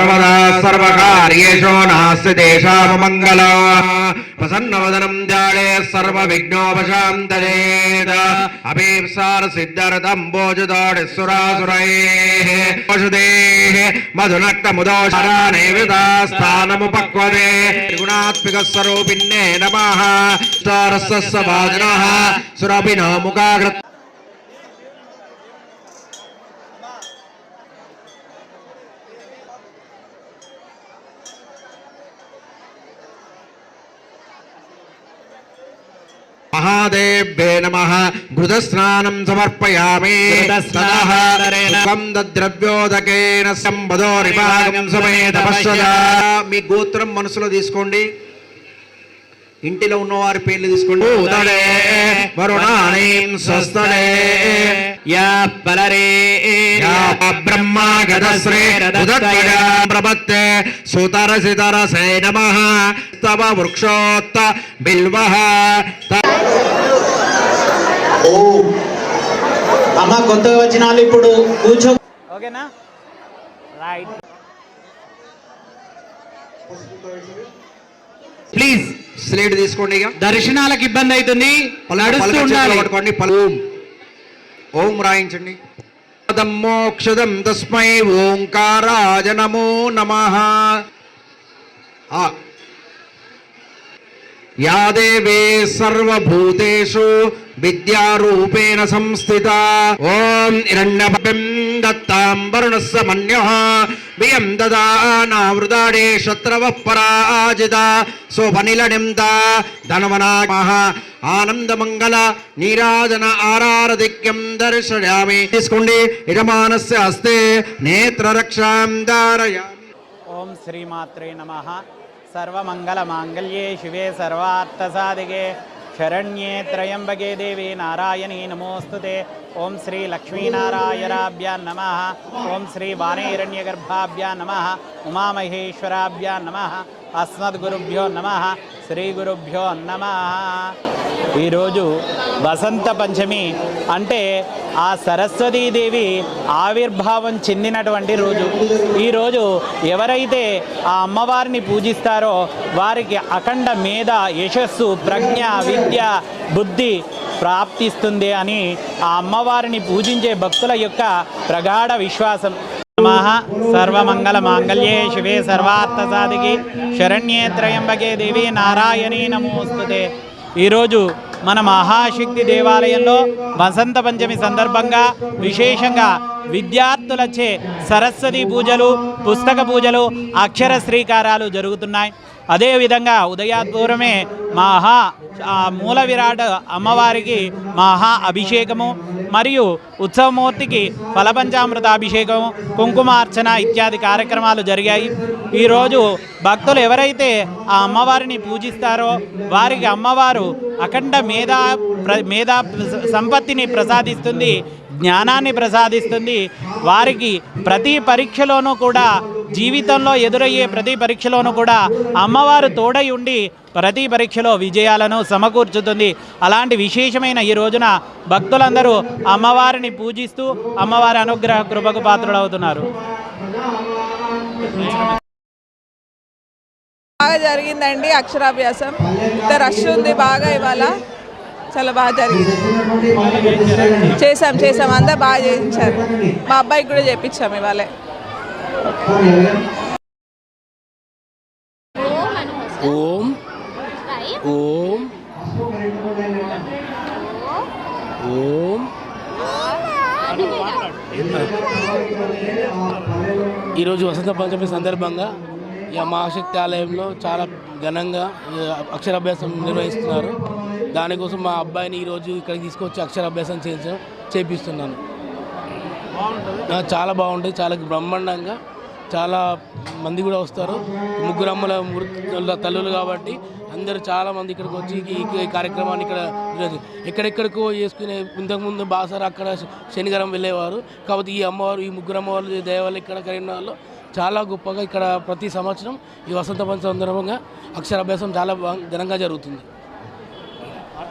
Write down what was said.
सर्वदा सर्वकार्येषु नास्ति देशापमङ्गलम् प्रसन्नवदनं ध्याये सर्वविघ्नोपशान्तयेत् अभीप्सारसिद्ध्यर्थं भोजदोषुरासुरैः पशुदेः मधुनक्तमुदोषरानैवेदास्थानमुपक्वदे गुणात्मिकस्वरूपिण्ये नमः स्टारस्य भाजनः सुरभिनो मुखाकृत् महादेव्ये नमः घृतस्नानं समर्पयामि द्रव्योदकेन संबदोरिभागं समेत पश्यदा మీ గోత్రం మనసులో తీసుకోండి ఇంటిలో ఉన్నవారి పేర్లు తీసుకోండి ఉదడే వరుణాణీం స్వస్తడే యా పలరే యా బ్రహ్మా గదశ్రీ ఉదత్వయా ప్రపత్తే సుతరసితరసే నమః తవ వృక్షోత్త బిల్వః ఓ అమ్మ కొత్తగా వచ్చిన వాళ్ళు ఇప్పుడు కూర్చో ఓకేనా రైట్ ప్లీజ్ స్లేట్ తీసుకోండి ఇక దర్శనాలకు ఇబ్బంది అవుతుంది నడుస్తూ ఉండాలి పట్టుకోండి ఓం రాయించండి మోక్షదం తస్మై ఓంకారాయ నమో నమః या देवी सर्वभूतेषु विद्यारूपेण संस्थिता ओम हिरण्यपतिं दत्तां वरुणस्य मन्यः वियं ददानावृताडे शत्रवः पराजिता सोपनिलनिं ता धनवनामः आनन्दमङ्गल नीराजन आरारदिक्यं दर्शयामि తీసుకోండి యజమానస్య హస్తే నేత్రరక్షాం ధారయామి ఓం శ్రీమాత్రే నమః सर्वमंगल मांगल्ये शिवे सर्वार्थसाधिके शरण्ये त्र्यंबके देवी नारायणी नमोस्तुते ओम श्री लक्ष्मीनारायणाभ्यां नमः ओम श्री वाणीरण्यगर्भाभ्यां नमः उमामहेश्वराभ्यां नमः अस्मद्गुरुभ्यो नमः శ్రీ గురుభ్యో నమః ఈరోజు వసంత పంచమి అంటే ఆ సరస్వతీదేవి ఆవిర్భావం చెందినటువంటి రోజు. ఈరోజు ఎవరైతే ఆ అమ్మవారిని పూజిస్తారో వారికి అఖండ మేధ యశస్సు ప్రజ్ఞ విద్య బుద్ధి ప్రాప్తిస్తుంది అని ఆ అమ్మవారిని పూజించే భక్తుల యొక్క ప్రగాఢ విశ్వాసం. నమః సర్వమంగళ మాంగళ్యే శివే సర్వార్థసాధికే శరణ్యే త్రయంబకే దేవి నారాయణీ నమోస్తుతే. ఈరోజు మన మహాశక్తి దేవాలయంలో వసంత పంచమి సందర్భంగా విశేషంగా విద్యార్థులచే సరస్వతి పూజలు పుస్తక పూజలు అక్షర శ్రీకారాలు జరుగుతున్నాయి. అదేవిధంగా ఉదయాత్పూర్వమే మూల విరాట్ అమ్మవారికి మహా అభిషేకము మరియు ఉత్సవమూర్తికి ఫలపంచామృత అభిషేకము కుంకుమార్చన ఇత్యాది కార్యక్రమాలు జరిగాయి. ఈరోజు భక్తులు ఎవరైతే ఆ అమ్మవారిని పూజిస్తారో వారికి అమ్మవారు అఖండ మేధా సంపత్తిని ప్రసాదిస్తుంది, జ్ఞానాన్ని ప్రసాదిస్తుంది. వారికి ప్రతి పరీక్షలోనూ కూడా జీవితంలో ఎదురయ్యే ప్రతి పరీక్షలోనూ కూడా అమ్మవారు తోడై ఉండి ప్రతి పరీక్షలో విజయాలను సమకూర్చుతుంది. అలాంటి విశేషమైన ఈ రోజున భక్తులందరూ అమ్మవారిని పూజిస్తూ అమ్మవారి అనుగ్రహ కృపకు పాత్రులవుతున్నారు. బాగా జరిగిందండి అక్షరాభ్యాసం. ఇంత రష్ ఉంది బాగా, ఇవాళ చాలా బాగా జరిగింది. చేసాం అందరు బాగా చేయించారు. మా అబ్బాయికి కూడా చేయించాం ఇవాళ. ఓం ఓం ఓం ఈరోజు వసంత పంచమి సందర్భంగా ఈ మహాశక్తి ఆలయంలో చాలా ఘనంగా అక్షరాభ్యాసం నిర్వహిస్తున్నారు. దానికోసం మా అబ్బాయిని ఈరోజు ఇక్కడికి తీసుకొచ్చి అక్షరాభ్యాసం చేపిస్తున్నాను. చాలా బాగుంటుంది, చాలా బ్రహ్మాండంగా చాలా మంది కూడా వస్తారు. ముగ్గురు అమ్మల తల్లులు కాబట్టి అందరూ చాలామంది ఇక్కడికి వచ్చి ఈ కార్యక్రమాన్ని ఇక్కడ ఎక్కడెక్కడికో చేసుకునే. ఇంతకుముందు బాసర అక్కడ శనిగరం వెళ్ళేవారు. కాబట్టి ఈ అమ్మవారు ఈ ముగ్గురు అమ్మవారు దేవాలయం ఇక్కడ కరీంనగర్లో చాలా గొప్పగా ఇక్కడ ప్రతి సంవత్సరం ఈ వసంత పంచమి సందర్భంగా అక్షరాభ్యాసం చాలా ఘనంగా జరుగుతుంది.